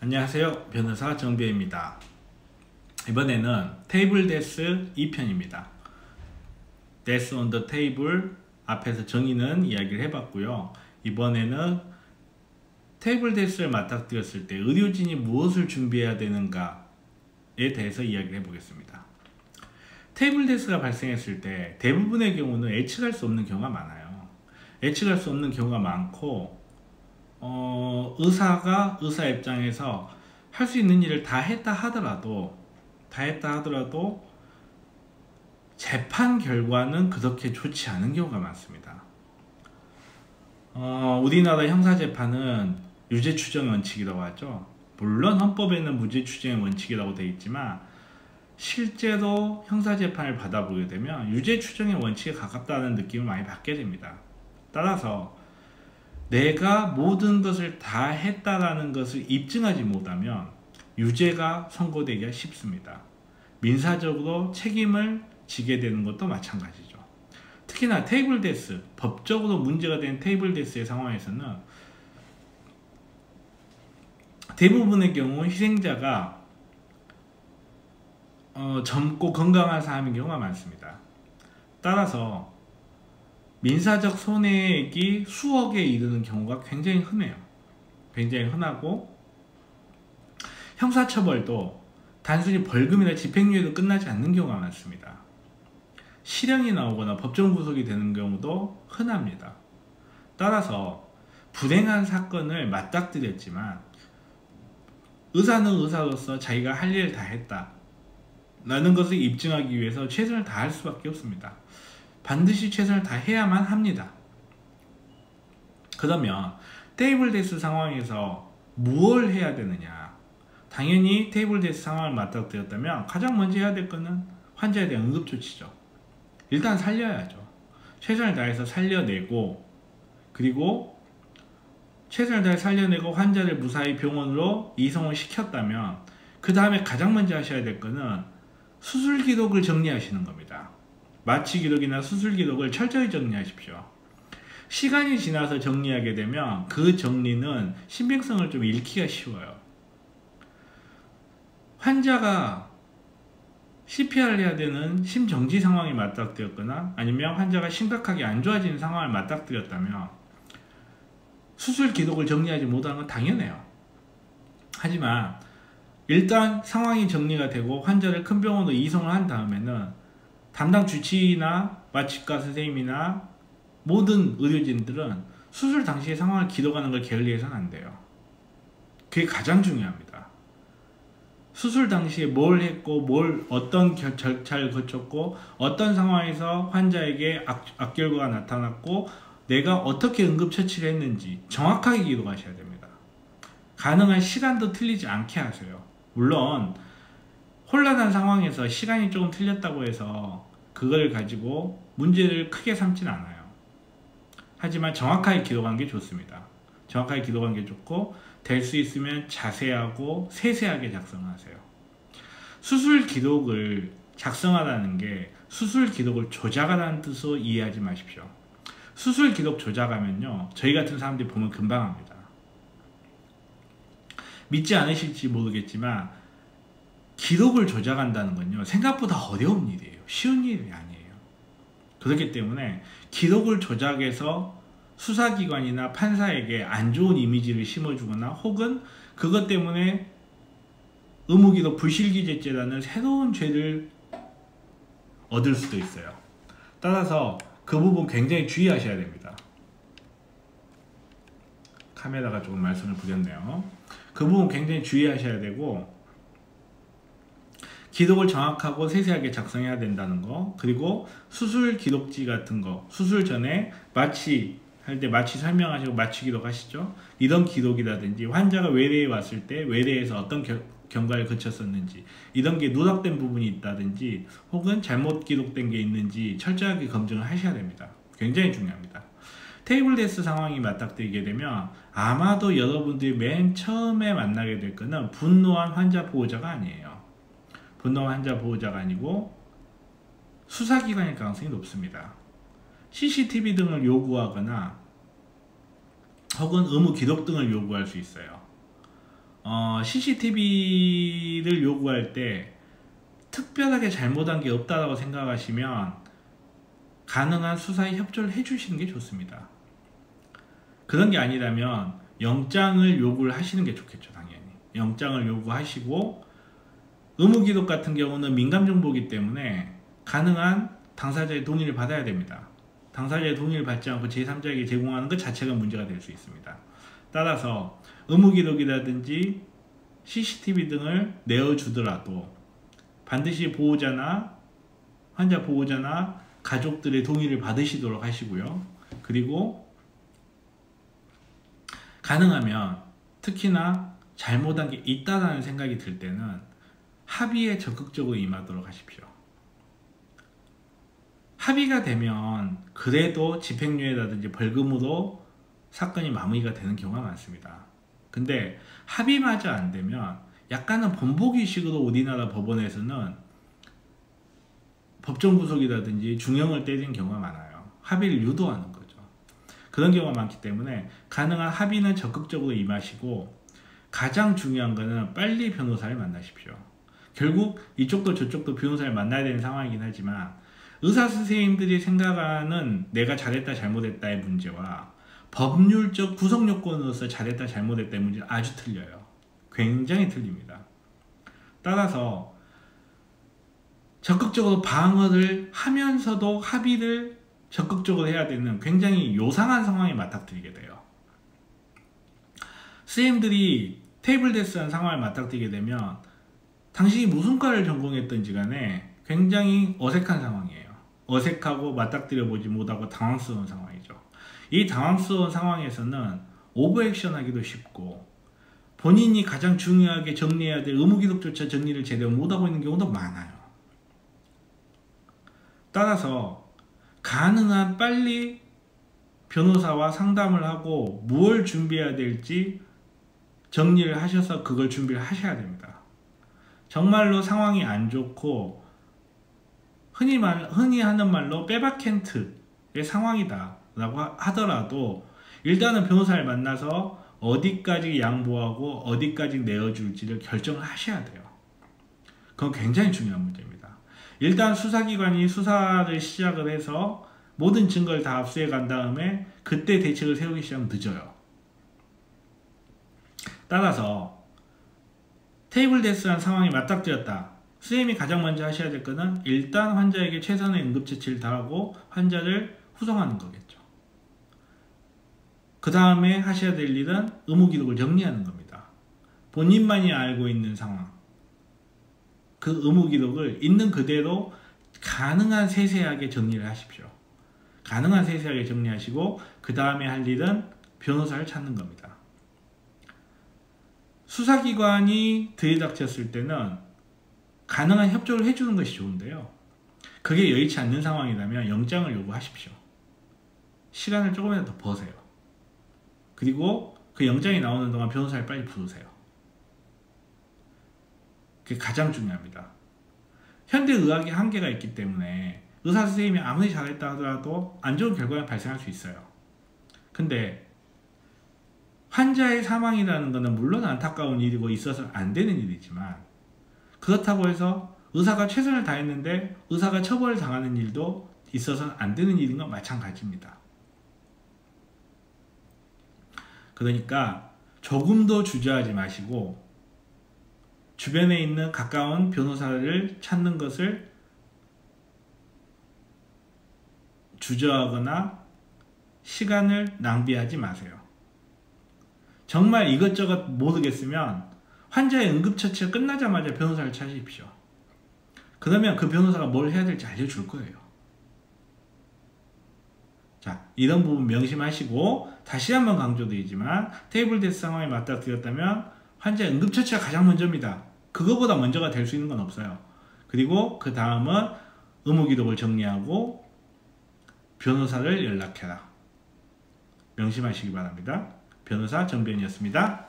안녕하세요. 변호사 정비입니다. 이번에는 테이블 데스 2편입니다. 데스 on the table 앞에서 정의는 이야기를 해봤고요. 이번에는 테이블 데스를 맞닥뜨렸을 때 의료진이 무엇을 준비해야 되는가에 대해서 이야기를 해보겠습니다. 테이블 데스가 발생했을 때 대부분의 경우는 예측할 수 없는 경우가 많아요. 예측할 수 없는 경우가 많고 의사가 의사 입장에서 할 수 있는 일을 다 했다 하더라도 재판 결과는 그렇게 좋지 않은 경우가 많습니다. 우리나라 형사재판은 유죄추정 원칙이라고 하죠. 물론 헌법에는 무죄추정의 원칙이라고 되어 있지만 실제로 형사재판을 받아보게 되면 유죄추정의 원칙에 가깝다는 느낌을 많이 받게 됩니다. 따라서 내가 모든 것을 다 했다라는 것을 입증하지 못하면 유죄가 선고되기가 쉽습니다. 민사적으로 책임을 지게 되는 것도 마찬가지죠. 특히나 테이블 데스, 법적으로 문제가 된 테이블 데스의 상황에서는 대부분의 경우 희생자가 젊고 건강한 사람인 경우가 많습니다. 따라서 민사적 손해액이 수억에 이르는 경우가 굉장히 흔해요. 굉장히 흔하고 형사처벌도 단순히 벌금이나 집행유예로 끝나지 않는 경우가 많습니다. 실형이 나오거나 법정 구속이 되는 경우도 흔합니다. 따라서 불행한 사건을 맞닥뜨렸지만 의사는 의사로서 자기가 할 일을 다 했다 라는 것을 입증하기 위해서 최선을 다할 수밖에 없습니다. 반드시 최선을 다해야만 합니다. 그러면 테이블 데스 상황에서 무엇을 해야 되느냐? 당연히 테이블 데스 상황을 맞닥뜨렸다면 가장 먼저 해야 될 것은 환자에 대한 응급조치죠. 일단 살려야죠. 최선을 다해서 살려내고, 그리고 최선을 다해 살려내고 환자를 무사히 병원으로 이송을 시켰다면 그 다음에 가장 먼저 하셔야 될 것은 수술 기록을 정리하시는 겁니다. 마취 기록이나 수술 기록을 철저히 정리하십시오. 시간이 지나서 정리하게 되면 그 정리는 신빙성을 좀 잃기가 쉬워요. 환자가 CPR을 해야 되는 심정지 상황이 맞닥뜨렸거나 아니면 환자가 심각하게 안 좋아지는 상황을 맞닥뜨렸다면 수술 기록을 정리하지 못하는 건 당연해요. 하지만 일단 상황이 정리가 되고 환자를 큰 병원으로 이송을 한 다음에는 담당 주치의나 마취과 선생님이나 모든 의료진들은 수술 당시의 상황을 기록하는 걸 게을리해서는 안 돼요. 그게 가장 중요합니다. 수술 당시에 뭘 했고 어떤 절차를 거쳤고 어떤 상황에서 환자에게 악결과가 나타났고 내가 어떻게 응급처치를 했는지 정확하게 기록하셔야 됩니다. 가능한 시간도 틀리지 않게 하세요. 물론 혼란한 상황에서 시간이 조금 틀렸다고 해서 그걸 가지고 문제를 크게 삼진 않아요. 하지만 정확하게 기록한 게 좋습니다. 정확하게 기록한 게 좋고 될 수 있으면 자세하고 세세하게 작성하세요. 수술 기록을 작성하라는 게 수술 기록을 조작하라는 뜻으로 이해하지 마십시오. 수술 기록 조작하면요, 저희 같은 사람들이 보면 금방 합니다. 믿지 않으실지 모르겠지만 기록을 조작한다는 건요 생각보다 어려운 일이에요. 쉬운 일이 아니에요. 그렇기 때문에 기록을 조작해서 수사기관이나 판사에게 안 좋은 이미지를 심어주거나 혹은 그것 때문에 의무기록 불실기재죄라는 새로운 죄를 얻을 수도 있어요. 따라서 그 부분 굉장히 주의하셔야 됩니다. 카메라가 조금 말씀을 부렸네요. 그 부분 굉장히 주의하셔야 되고 기록을 정확하고 세세하게 작성해야 된다는 거, 그리고 수술 기록지 같은 거, 수술 전에 마취할 때 마취 설명하시고 마취 기록 하시죠. 이런 기록이라든지 환자가 외래에 왔을 때 외래에서 어떤 경과를 거쳤었는지 이런 게 누락된 부분이 있다든지 혹은 잘못 기록된 게 있는지 철저하게 검증을 하셔야 됩니다. 굉장히 중요합니다. 테이블 데스 상황이 맞닥뜨리게 되면 아마도 여러분들이 맨 처음에 만나게 될 거는 분노한 환자 보호자가 아니에요. 분노한 환자 보호자가 아니고 수사기관일 가능성이 높습니다. CCTV 등을 요구하거나 혹은 의무 기록 등을 요구할 수 있어요. CCTV를 요구할 때 특별하게 잘못한 게 없다고 생각하시면 가능한 수사에 협조를 해주시는 게 좋습니다. 그런 게 아니라면 영장을 요구를 하시는 게 좋겠죠. 당연히 영장을 요구하시고, 의무기록 같은 경우는 민감정보이기 때문에 가능한 당사자의 동의를 받아야 됩니다. 당사자의 동의를 받지 않고 제3자에게 제공하는 것 자체가 문제가 될 수 있습니다. 따라서 의무기록이라든지 CCTV 등을 내어주더라도 반드시 보호자나 환자 보호자나 가족들의 동의를 받으시도록 하시고요. 그리고 가능하면 특히나 잘못한 게 있다라는 생각이 들 때는 합의에 적극적으로 임하도록 하십시오. 합의가 되면 그래도 집행유예라든지 벌금으로 사건이 마무리가 되는 경우가 많습니다. 근데 합의마저 안 되면 약간은 본보기식으로 우리나라 법원에서는 법정 구속이라든지 중형을 때리는 경우가 많아요. 합의를 유도하는 거죠. 그런 경우가 많기 때문에 가능한 합의는 적극적으로 임하시고, 가장 중요한 거는 빨리 변호사를 만나십시오. 결국 이쪽도 저쪽도 변호사를 만나야 되는 상황이긴 하지만 의사 선생님들이 생각하는 내가 잘했다 잘못했다의 문제와 법률적 구성 요건으로서 잘했다 잘못했다의 문제는 아주 틀려요. 굉장히 틀립니다. 따라서 적극적으로 방어를 하면서도 합의를 적극적으로 해야 되는 굉장히 요상한 상황에 맞닥뜨리게 돼요. 선생님들이 테이블 데스한 상황에 맞닥뜨리게 되면 당신이 무슨 과를 전공했던지 간에 굉장히 어색한 상황이에요. 어색하고 맞닥뜨려 보지 못하고 당황스러운 상황이죠. 이 당황스러운 상황에서는 오버액션 하기도 쉽고, 본인이 가장 중요하게 정리해야 될 의무기록조차 정리를 제대로 못하고 있는 경우도 많아요. 따라서 가능한 빨리 변호사와 상담을 하고 무엇을 준비해야 될지 정리를 하셔서 그걸 준비를 하셔야 됩니다. 정말로 상황이 안 좋고 흔히 하는 말로 빼박캔트의 상황이다 라고 하더라도 일단은 변호사를 만나서 어디까지 양보하고 어디까지 내어줄지를 결정을 하셔야 돼요. 그건 굉장히 중요한 문제입니다. 일단 수사기관이 수사를 시작을 해서 모든 증거를 다 압수해 간 다음에 그때 대책을 세우기 시작하면 늦어요. 따라서 테이블 데스한 상황이 맞닥뜨렸다. 선생님이 가장 먼저 하셔야 될 거는 일단 환자에게 최선의 응급처치를 다하고 환자를 후송하는 거겠죠. 그 다음에 하셔야 될 일은 의무기록을 정리하는 겁니다. 본인만이 알고 있는 상황, 그 의무기록을 있는 그대로 가능한 세세하게 정리를 하십시오. 가능한 세세하게 정리하시고 그 다음에 할 일은 변호사를 찾는 겁니다. 수사기관이 들이닥쳤을 때는 가능한 협조를 해주는 것이 좋은데요. 그게 여의치 않는 상황이라면 영장을 요구하십시오. 시간을 조금이라도 더 버세요. 그리고 그 영장이 나오는 동안 변호사를 빨리 부르세요. 그게 가장 중요합니다. 현대의학의 한계가 있기 때문에 의사 선생님이 아무리 잘했다 하더라도 안 좋은 결과가 발생할 수 있어요. 근데 환자의 사망이라는 것은 물론 안타까운 일이고 있어서는 안 되는 일이지만, 그렇다고 해서 의사가 최선을 다했는데 의사가 처벌을 당하는 일도 있어서는 안 되는 일인 건 마찬가지입니다. 그러니까 조금도 주저하지 마시고 주변에 있는 가까운 변호사를 찾는 것을 주저하거나 시간을 낭비하지 마세요. 정말 이것저것 모르겠으면 환자의 응급처치가 끝나자마자 변호사를 찾으십시오. 그러면 그 변호사가 뭘 해야 될지 알려줄 거예요. 자, 이런 부분 명심하시고, 다시 한번 강조드리지만 테이블 데스 상황에 맞닥뜨렸다면 환자의 응급처치가 가장 먼저입니다. 그거보다 먼저가 될 수 있는 건 없어요. 그리고 그 다음은 의무기록을 정리하고 변호사를 연락해라. 명심하시기 바랍니다. 변호사 정변이었습니다.